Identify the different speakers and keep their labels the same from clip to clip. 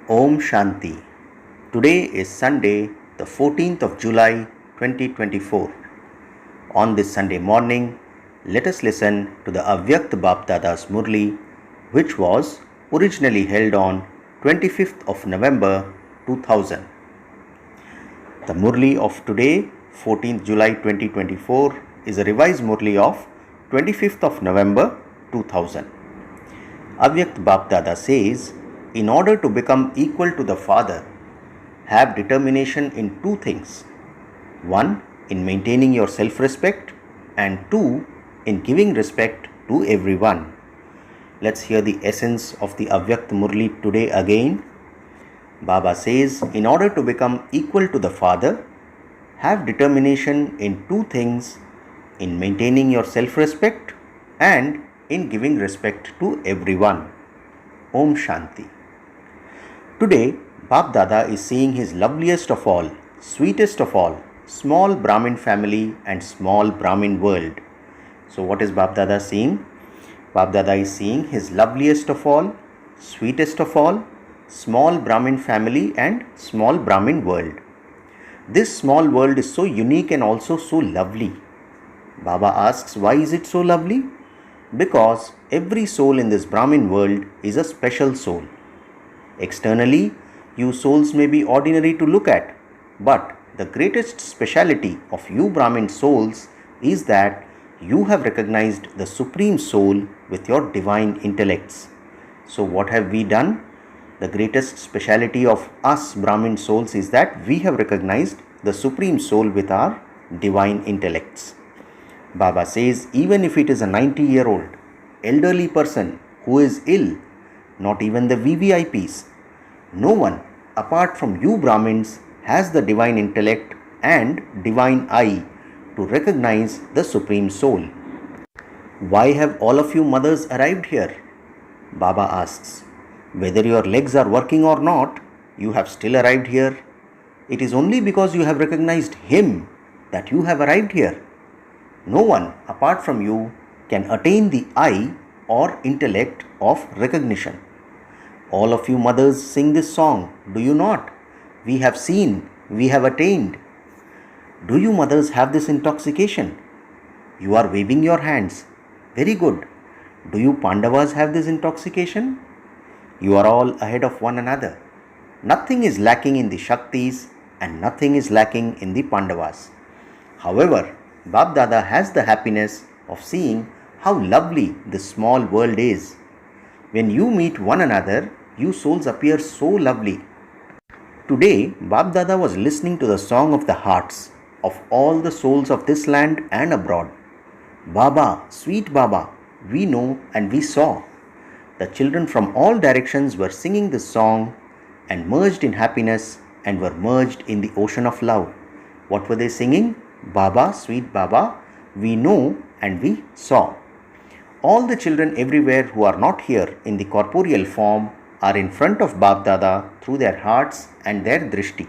Speaker 1: Om Shanti. Today is Sunday, the 14th of July 2024. On this Sunday morning, let us listen to the avyakta Bapdada's Murli, which was originally held on 25th of November 2000. The Murli of today, 14th July 2024, is a revised Murli of 25th of November 2000. Avyakta Bapdada says, in order to become equal to the Father, have determination in two things. One, in maintaining your self-respect, and two, in giving respect to everyone. Let's hear the essence of the Avyakta Murli today again. Baba says, in order to become equal to the Father, have determination in two things, in maintaining your self-respect and in giving respect to everyone. Om Shanti. Today, Bap Dada is seeing his loveliest of all, sweetest of all, small Brahmin family and small Brahmin world. So what is Bap Dada seeing? Bap Dada is seeing his loveliest of all, sweetest of all, small Brahmin family and small Brahmin world. This small world is so unique and also so lovely. Baba asks, why is it so lovely? Because every soul in this Brahmin world is a special soul. Externally, you souls may be ordinary to look at, but the greatest speciality of you Brahmin souls is that you have recognized the Supreme Soul with your divine intellects. So what have we done? The greatest speciality of us Brahmin souls is that we have recognized the Supreme Soul with our divine intellects. Baba says, even if it is a 90-year-old elderly person who is ill, not even the VVIPs, no one apart from you Brahmins has the divine intellect and divine eye to recognize the Supreme Soul. Why have all of you mothers arrived here? Baba asks. Whether your legs are working or not, you have still arrived here. It is only because you have recognized Him that you have arrived here. No one apart from you can attain the eye or intellect of recognition. All of you mothers sing this song, do you not? We have seen, we have attained. Do you mothers have this intoxication? You are waving your hands. Very good. Do you Pandavas have this intoxication? You are all ahead of one another. Nothing is lacking in the Shaktis and nothing is lacking in the Pandavas. However, Bap Dada has the happiness of seeing how lovely this small world is. When you meet one another, you souls appear so lovely. Today, Bap Dada was listening to the song of the hearts of all the souls of this land and abroad. Baba, sweet Baba, we know and we saw. The children from all directions were singing this song and merged in happiness and were merged in the ocean of love. What were they singing? Baba, sweet Baba, we know and we saw. All the children everywhere who are not here in the corporeal form are in front of Bap Dada through their hearts and their drishti.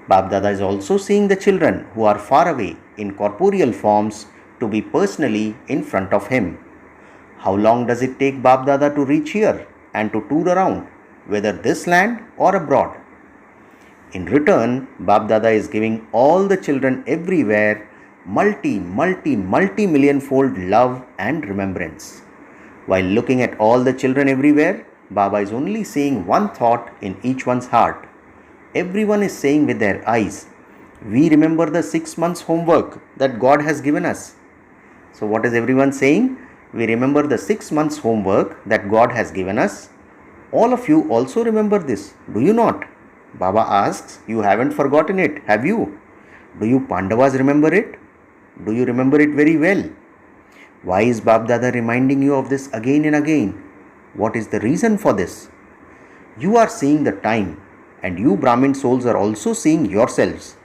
Speaker 1: Bap Dada is also seeing the children who are far away in corporeal forms to be personally in front of him. How long does it take Bap Dada to reach here and to tour around, whether this land or abroad? In return, Bap Dada is giving all the children everywhere multi-million-fold love and remembrance. While looking at all the children everywhere, Baba is only saying one thought in each one's heart. Everyone is saying with their eyes, we remember the 6 months homework that God has given us. So what is everyone saying? We remember the 6 months homework that God has given us. All of you also remember this, do you not? Baba asks, you haven't forgotten it, have you? Do you Pandavas remember it? Do you remember it very well? Why is Bap Dada reminding you of this again and again? What is the reason for this? You are seeing the time and you Brahmin souls are also seeing yourselves.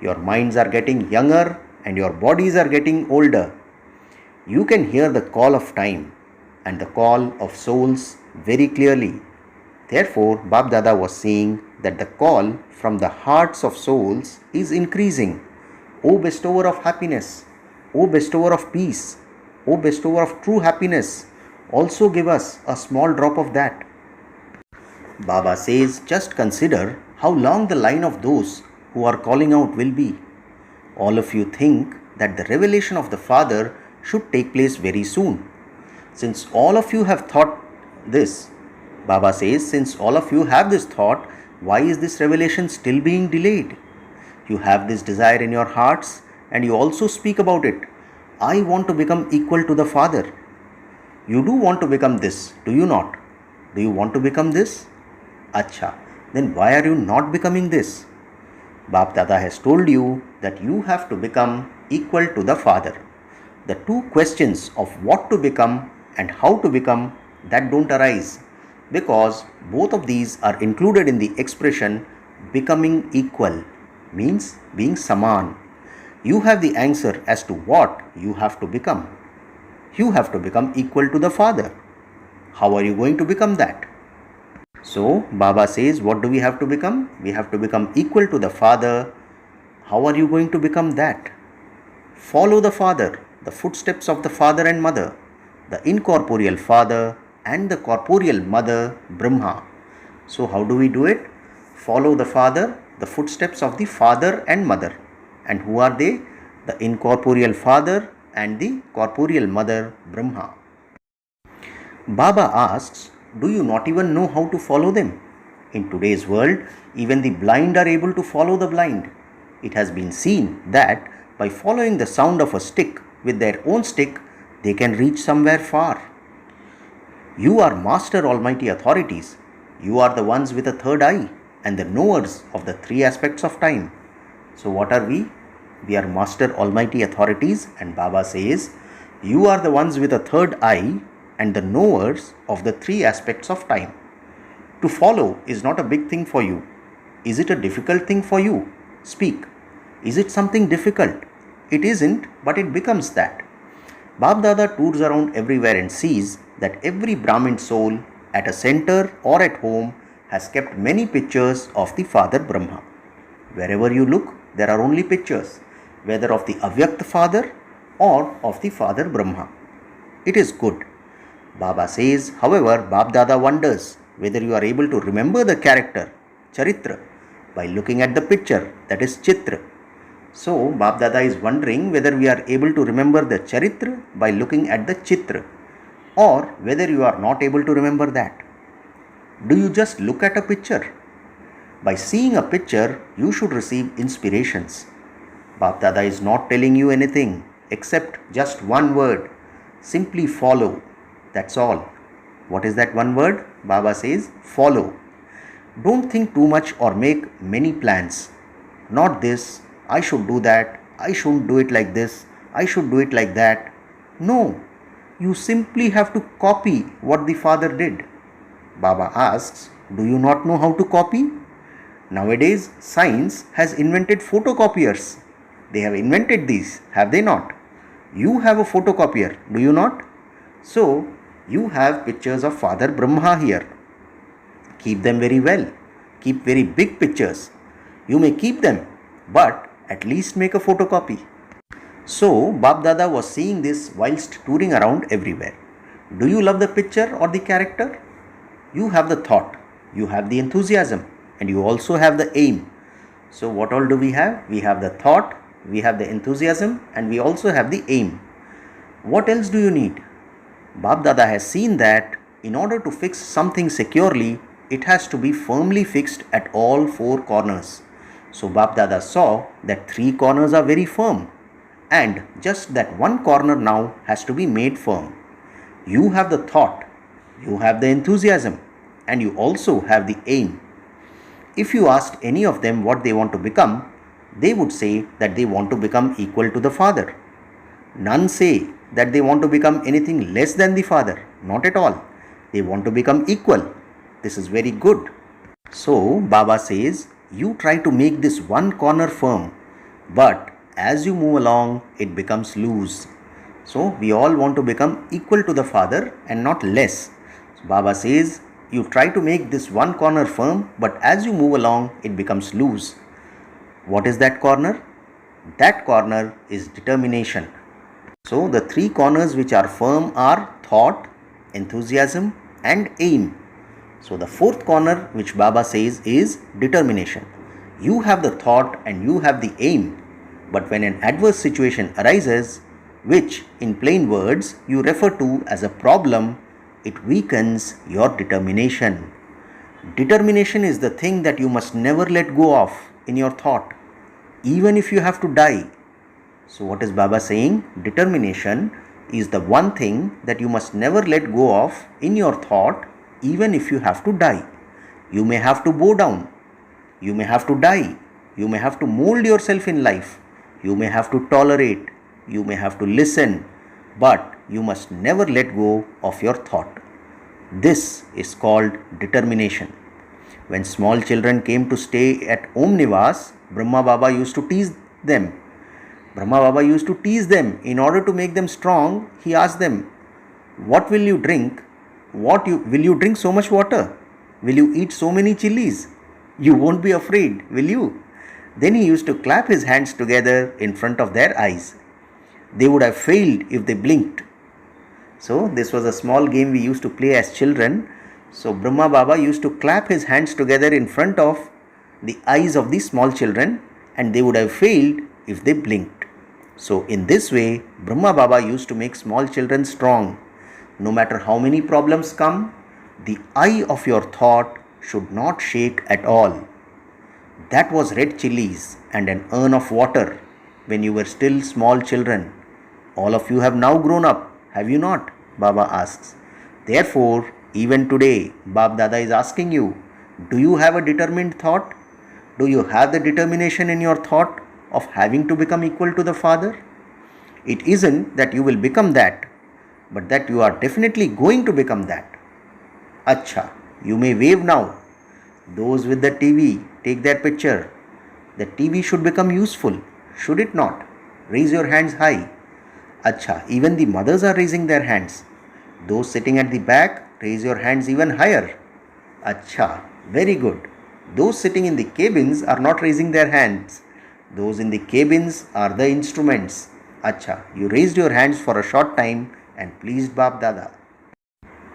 Speaker 1: Your minds are getting younger and your bodies are getting older. You can hear the call of time and the call of souls very clearly. Therefore, Bap Dada was seeing that the call from the hearts of souls is increasing. O bestower of happiness, O bestower of peace, O bestower of true happiness, also give us a small drop of that. Baba says, just consider how long the line of those who are calling out will be. All of you think that the revelation of the Father should take place very soon. Since all of you have thought this, Baba says, since all of you have this thought, why is this revelation still being delayed? You have this desire in your hearts and you also speak about it. I want to become equal to the Father. You do want to become this, do you not? Do you want to become this? Acha, then why are you not becoming this? Bap Dada has told you that you have to become equal to the Father. The two questions of what to become and how to become, that don't arise, because both of these are included in the expression becoming equal, means being saman. You have the answer as to what you have to become. You have to become equal to the Father. How are you going to become that? So Baba says, what do we have to become? We have to become equal to the Father. How are you going to become that? Follow the Father, the footsteps of the Father and Mother, the incorporeal Father and the corporeal Mother, Brahma. So how do we do it? Follow the Father, the footsteps of the Father and Mother. And who are they? The incorporeal Father and the corporeal Mother, Brahma. Baba asks, do you not even know how to follow them? In today's world, even the blind are able to follow the blind. It has been seen that by following the sound of a stick with their own stick, they can reach somewhere far. You are Master Almighty authorities. You are the ones with a third eye and the knowers of the three aspects of time. So what are we? We are Master Almighty authorities, and Baba says, you are the ones with a third eye and the knowers of the three aspects of time. To follow is not a big thing for you. Is it a difficult thing for you? Speak. Is it something difficult? It isn't, but it becomes that. Bab Dada tours around everywhere and sees that every Brahmin soul at a center or at home has kept many pictures of the Father Brahma. Wherever you look, there are only pictures, whether of the avyakta Father or of the Father Brahma. It is good. Baba says, however, Bab Dada wonders whether you are able to remember the character, Charitra, by looking at the picture, that is Chitra. So, Bab Dada is wondering whether we are able to remember the Charitra by looking at the Chitra, or whether you are not able to remember that. Do you just look at a picture? By seeing a picture, you should receive inspirations. Bab Dada is not telling you anything except just one word, simply follow. That's all. What is that one word? Baba says, follow. Don't think too much or make many plans. Not this, I should do that, I shouldn't do it like this, I should do it like that. No, you simply have to copy what the Father did. Baba asks, do you not know how to copy? Nowadays, science has invented photocopiers. They have invented these, have they not? You have a photocopier, do you not? So, you have pictures of Father Brahma here. Keep them very well. Keep very big pictures. You may keep them, but at least make a photocopy. So, Bab Dada was seeing this whilst touring around everywhere. Do you love the picture or the character? You have the thought, you have the enthusiasm, and you also have the aim. So, what all do we have? We have the thought, we have the enthusiasm, and we also have the aim. What else do you need? Bab Dada has seen that in order to fix something securely, it has to be firmly fixed at all four corners. So Bab Dada saw that three corners are very firm, and just that one corner now has to be made firm. You have the thought, you have the enthusiasm, and you also have the aim. If you asked any of them what they want to become, they would say that they want to become equal to the Father. None say that they want to become anything less than the Father. Not at all. They want to become equal. This is very good. So Baba says, you try to make this one corner firm, but as you move along, it becomes loose. So we all want to become equal to the Father and not less. So Baba says, you try to make this one corner firm, but as you move along, it becomes loose. What is that corner? That corner is determination. So the three corners which are firm are thought, enthusiasm, and aim. So the fourth corner which Baba says is determination. You have the thought and you have the aim, but when an adverse situation arises, which in plain words you refer to as a problem, it weakens your determination. Determination is the thing that you must never let go of in your thought, even if you have to die. So what is Baba saying? Determination is the one thing that you must never let go of in your thought, even if you have to die. You may have to bow down. You may have to die. You may have to mold yourself in life. You may have to tolerate. You may have to listen. But you must never let go of your thought. This is called determination. When small children came to stay at Om Nivas, Brahma Baba used to tease them. In order to make them strong. He asked them, what will you drink? Will you drink so much water? Will you eat so many chilies? You won't be afraid, will you? Then he used to clap his hands together in front of their eyes. They would have failed if they blinked. So this was a small game we used to play as children. So Brahma Baba used to clap his hands together in front of the eyes of the small children, and they would have failed if they blinked. So in this way, Brahma Baba used to make small children strong. No matter how many problems come, the eye of your thought should not shake at all. That was red chilies and an urn of water when you were still small children. All of you have now grown up, have you not? Baba asks. Therefore, even today, Bab Dada is asking you, do you have a determined thought? Do you have the determination in your thought of having to become equal to the Father? It isn't that you will become that, but that you are definitely going to become that. Acha, you may wave now. Those with the TV, take their picture. The TV should become useful, should it not? Raise your hands high. Acha, even the mothers are raising their hands. Those sitting at the back, raise your hands even higher. Acha, very good. Those sitting in the cabins are not raising their hands. Those in the cabins are the instruments. Acha, you raised your hands for a short time and pleased Bab Dada.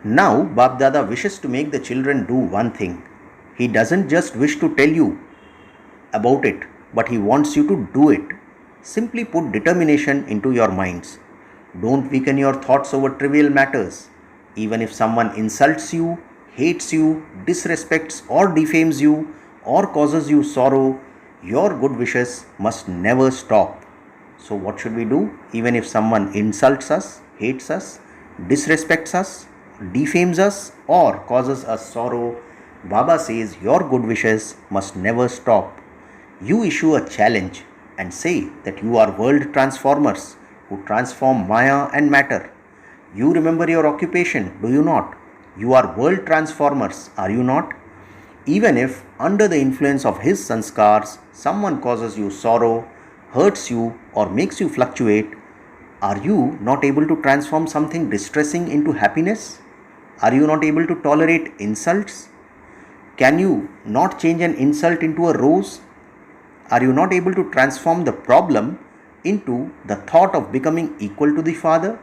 Speaker 1: Now Bab Dada wishes to make the children do one thing. He doesn't just wish to tell you about it, but he wants you to do it. Simply put determination into your minds. Don't weaken your thoughts over trivial matters. Even if someone insults you, hates you, disrespects or defames you, or causes you sorrow, your good wishes must never stop. So what should we do? Even if someone insults us, hates us, disrespects us, defames us, or causes us sorrow, Baba says your good wishes must never stop. You issue a challenge and say that you are world transformers who transform Maya and matter. You remember your occupation, do you not? You are world transformers, are you not? Even if under the influence of his sanskars, someone causes you sorrow, hurts you or makes you fluctuate, are you not able to transform something distressing into happiness? Are you not able to tolerate insults? Can you not change an insult into a rose? Are you not able to transform the problem into the thought of becoming equal to the Father?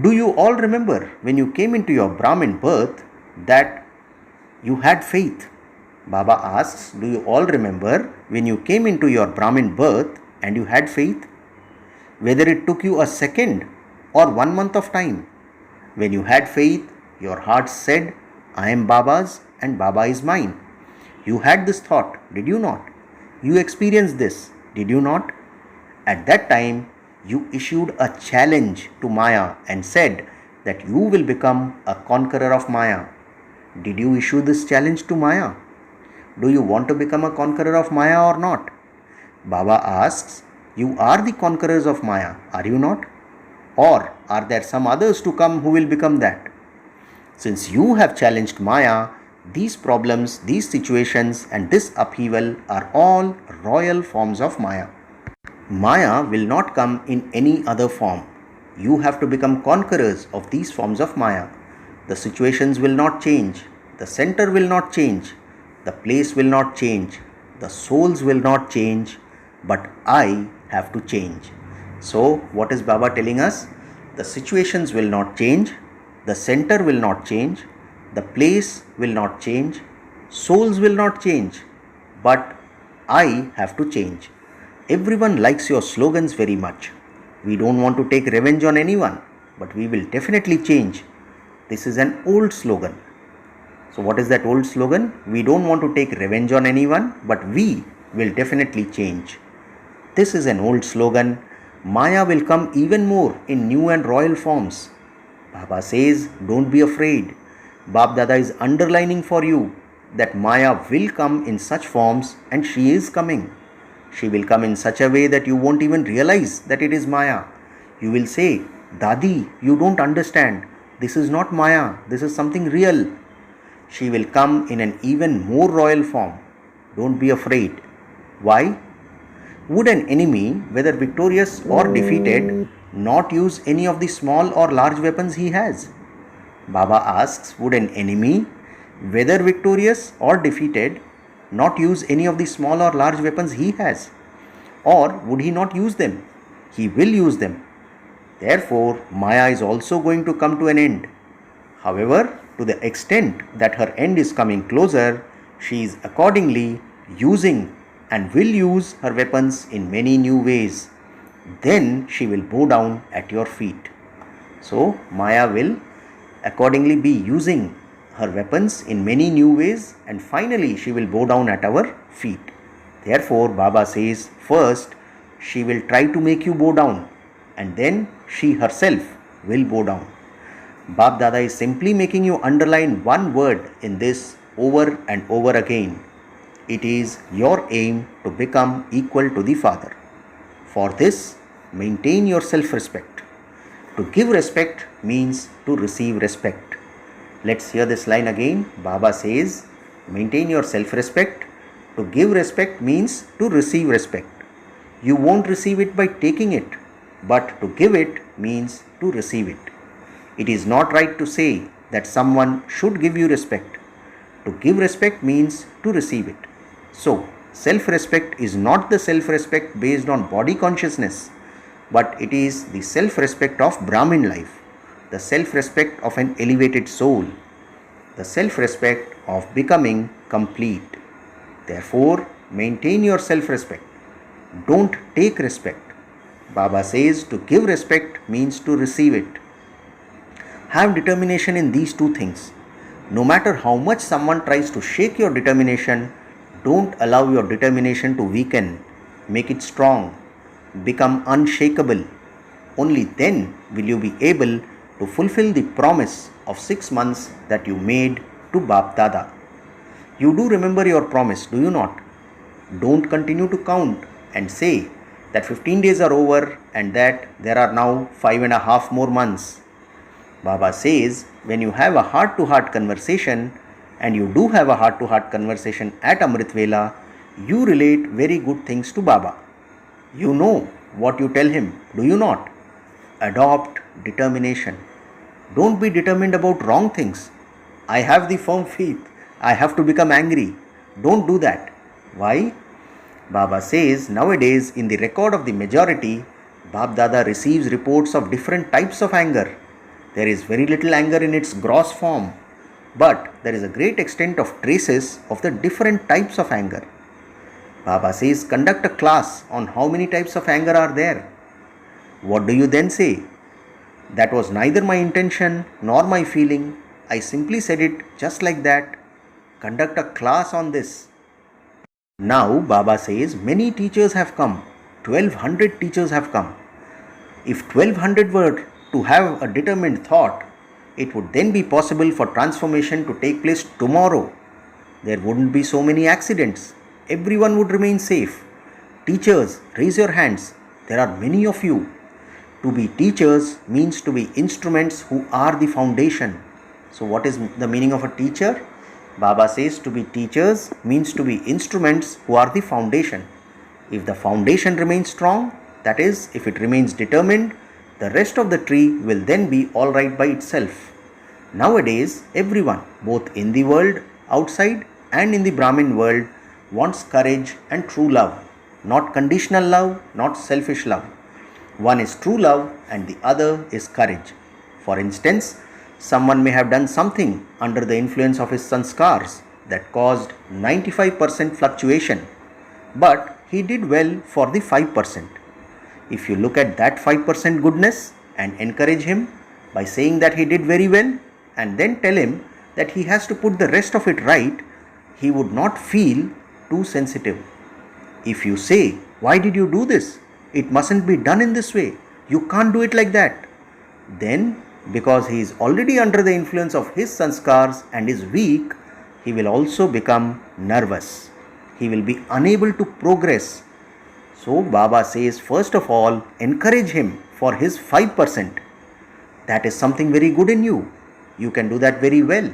Speaker 1: Do you all remember when you came into your Brahmin birth that you had faith? Baba asks, do you all remember when you came into your Brahmin birth and you had faith? Whether it took you a second or 1 month of time. When you had faith, your heart said, I am Baba's and Baba is mine. You had this thought, did you not? You experienced this, did you not? At that time, you issued a challenge to Maya and said that you will become a conqueror of Maya. Did you issue this challenge to Maya? Do you want to become a conqueror of Maya or not? Baba asks, you are the conquerors of Maya, are you not? Or are there some others to come who will become that? Since you have challenged Maya, these problems, these situations and this upheaval are all royal forms of Maya. Maya will not come in any other form. You have to become conquerors of these forms of Maya. The situations will not change. The center will not change. The place will not change. The souls will not change. But I have to change. So what is Baba telling us? The situations will not change. The center will not change. The place will not change, souls will not change, but I have to change. Everyone likes your slogans very much. We don't want to take revenge on anyone, but we will definitely change. This is an old slogan. So what is that old slogan? We don't want to take revenge on anyone, but we will definitely change. This is an old slogan. Maya will come even more in new and royal forms. Baba says, don't be afraid. Bap Dada is underlining for you that Maya will come in such forms, and she is coming. She will come in such a way that you won't even realize that it is Maya. You will say, Dadi, you don't understand. This is not Maya. This is something real. She will come in an even more royal form. Don't be afraid. Why? Would an enemy, whether victorious or defeated, not use any of the small or large weapons he has? Baba asks, would an enemy, whether victorious or defeated, not use any of the small or large weapons he has? Or would he not use them? He will use them. Therefore, Maya is also going to come to an end. However, to the extent that her end is coming closer, she is accordingly using and will use her weapons in many new ways. Then she will bow down at your feet. So, Maya will accordingly be using her weapons in many new ways, and finally she will bow down at our feet. Therefore, Baba says, first she will try to make you bow down, and then she herself will bow down. Bap Dada is simply making you underline one word in this over and over again. It is your aim to become equal to the Father. For this, maintain your self-respect. To give respect means to receive respect. Let's hear this line again. Baba says, maintain your self-respect. To give respect means to receive respect. You won't receive it by taking it, but to give it means to receive it. It is not right to say that someone should give you respect. To give respect means to receive it. So, self-respect is not the self-respect based on body consciousness, but it is the self-respect of Brahmin life, the self-respect of an elevated soul, the self-respect of becoming complete. Therefore, maintain your self-respect. Don't take respect. Baba says to give respect means to receive it. Have determination in these two things. No matter how much someone tries to shake your determination, don't allow your determination to weaken. Make it strong. Become unshakable. Only then will you be able to fulfill the promise of 6 months that you made to Bap Dada. You do remember your promise, do you not? Don't continue to count and say that 15 days are over and that there are now 5.5 more months. Baba says, when you have a heart-to-heart conversation, and you do have a heart-to-heart conversation at Amrit Vela, you relate very good things to Baba. You know what you tell him, do you not? Adopt determination. Don't be determined about wrong things. I have the firm faith. I have to become angry. Don't do that. Why? Baba says, nowadays in the record of the majority, Bap Dada receives reports of different types of anger. There is very little anger in its gross form, but there is a great extent of traces of the different types of anger. Baba says, conduct a class on how many types of anger are there. What do you then say? That was neither my intention nor my feeling. I simply said it just like that. Conduct a class on this. Now Baba says, many teachers have come. 1200 teachers have come. If 1200 were to have a determined thought, it would then be possible for transformation to take place tomorrow. There wouldn't be so many accidents. Everyone would remain safe. Teachers, raise your hands. There are many of you. To be teachers means to be instruments who are the foundation. So what is the meaning of a teacher? Baba says to be teachers means to be instruments who are the foundation. If the foundation remains strong, that is, if it remains determined, the rest of the tree will then be all right by itself. Nowadays, everyone, both in the world, outside and in the Brahmin world, wants courage and true love. Not conditional love, not selfish love. One is true love and the other is courage. For instance, Someone may have done something under the influence of his sanskars that caused 95% fluctuation, but he did well for the 5%. If you look at that 5% goodness and encourage him by saying that he did very well and then tell him that he has to put the rest of it right, he would not feel too sensitive. If you say, "Why did you do this? It mustn't be done in this way. You can't do it like that," then because he is already under the influence of his sanskars and is weak, he will also become nervous. He will be unable to progress. So Baba says, first of all, encourage him for his 5%. That is something very good in you. You can do that very well.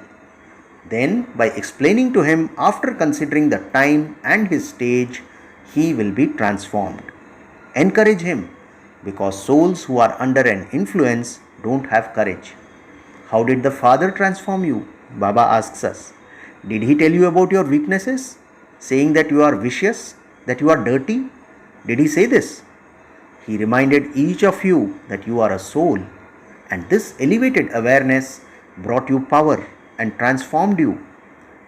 Speaker 1: Then, by explaining to him after considering the time and his stage, he will be transformed. Encourage him, because souls who are under an influence don't have courage. How did the Father transform you? Baba asks us. Did he tell you about your weaknesses, saying that you are vicious, that you are dirty? Did he say this? He reminded each of you that you are a soul, and this elevated awareness brought you power and transformed you.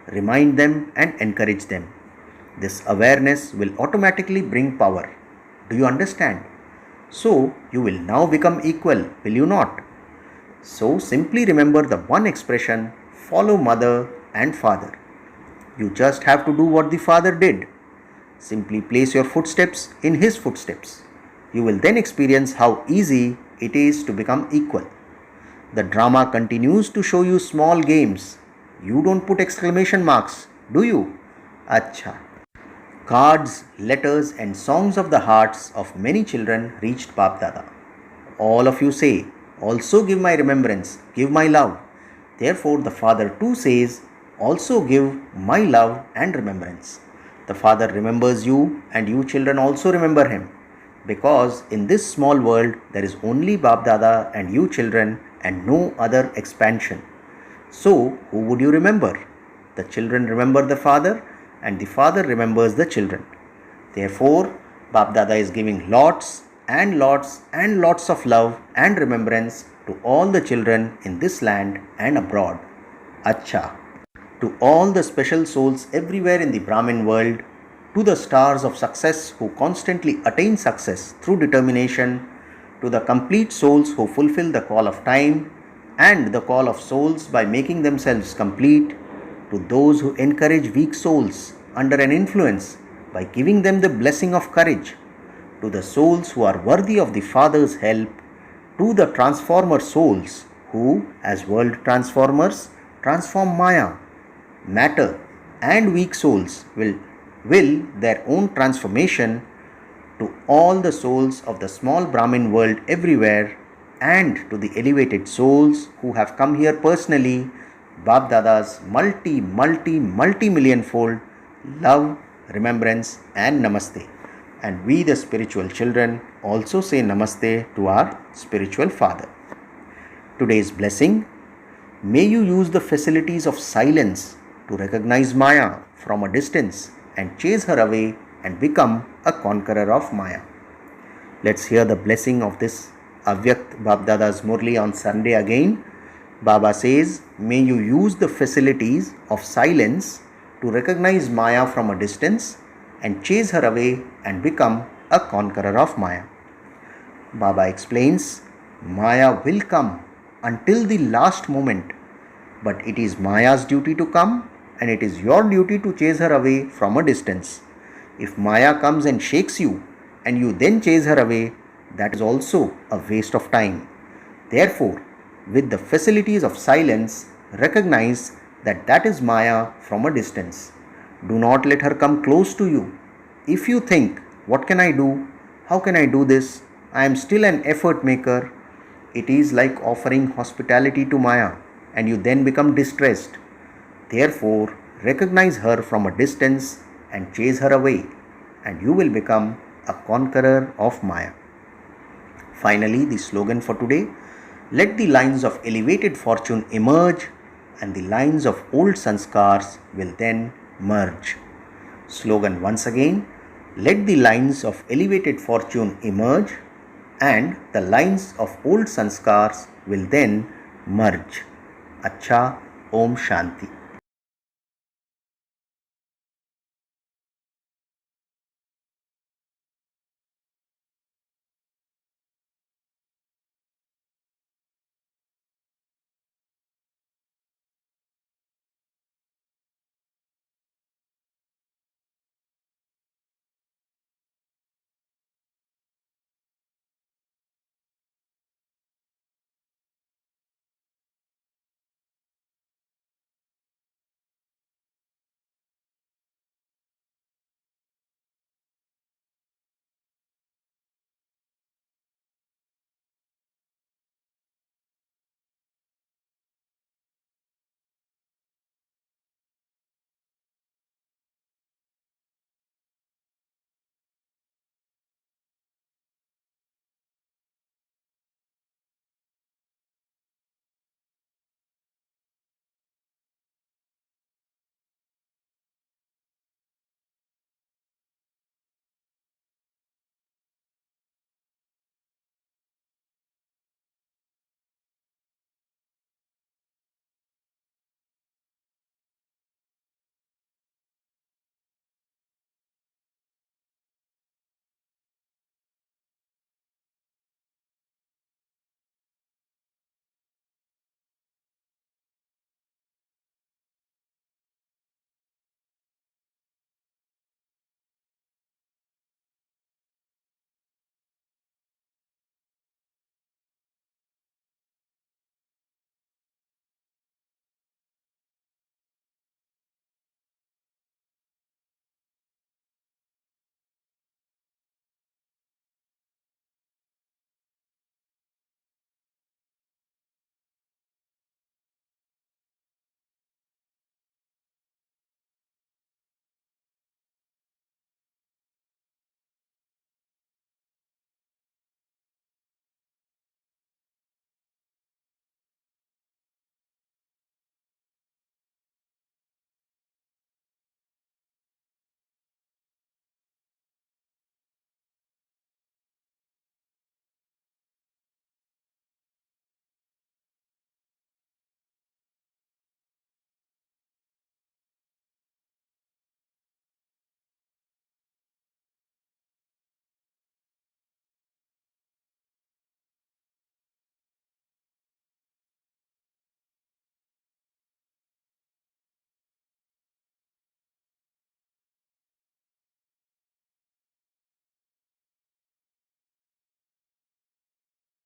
Speaker 1: Remind them and encourage them. This awareness will automatically bring power. Do you understand? So, you will now become equal, will you not? So, simply remember the one expression, follow mother and father. You just have to do what the father did. Simply place your footsteps in his footsteps. You will then experience how easy it is to become equal. The drama continues to show you small games. You don't put exclamation marks, do you? Acha. Cards, letters and songs of the hearts of many children reached Bap Dada. All of you say, also give my remembrance, give my love. Therefore the Father too says, also give my love and remembrance. The Father remembers you and you children also remember him. Because in this small world there is only Bap Dada and you children and no other expansion. So who would you remember? The children remember the Father and the Father remembers the children. Therefore, Bap Dada is giving lots and lots and lots of love and remembrance to all the children in this land and abroad. Acha. To all the special souls everywhere in the Brahmin world, to the stars of success who constantly attain success through determination, to the complete souls who fulfill the call of time and the call of souls by making themselves complete, to those who encourage weak souls under an influence by giving them the blessing of courage, to the souls who are worthy of the Father's help, to the transformer souls who, as world transformers, transform Maya, matter and weak souls will their own transformation, to all the souls of the small Brahmin world everywhere, and to the elevated souls who have come here personally, Bap Dada's multi-million-fold love, remembrance and namaste. And we the spiritual children also say namaste to our spiritual father. Today's blessing: may you use the facilities of silence to recognize Maya from a distance and chase her away and become a conqueror of Maya. Let's hear the blessing of this avyakta Bap Dada's Murli on Sunday again. Baba says, may you use the facilities of silence to recognize Maya from a distance and chase her away and become a conqueror of Maya. Baba explains, Maya will come until the last moment, but it is Maya's duty to come and it is your duty to chase her away from a distance. If Maya comes and shakes you and you then chase her away, that is also a waste of time. Therefore, with the facilities of silence, recognize that that is Maya from a distance. Do not let her come close to you. If you think, what can I do? How can I do this? I am still an effort maker. It is like offering hospitality to Maya and you then become distressed. Therefore, recognize her from a distance and chase her away, and you will become a conqueror of Maya. Finally, the slogan for today: let the lines of elevated fortune emerge and the lines of old sanskars will then merge. Slogan once again: let the lines of elevated fortune emerge and the lines of old sanskars will then merge. Acha, Om Shanti.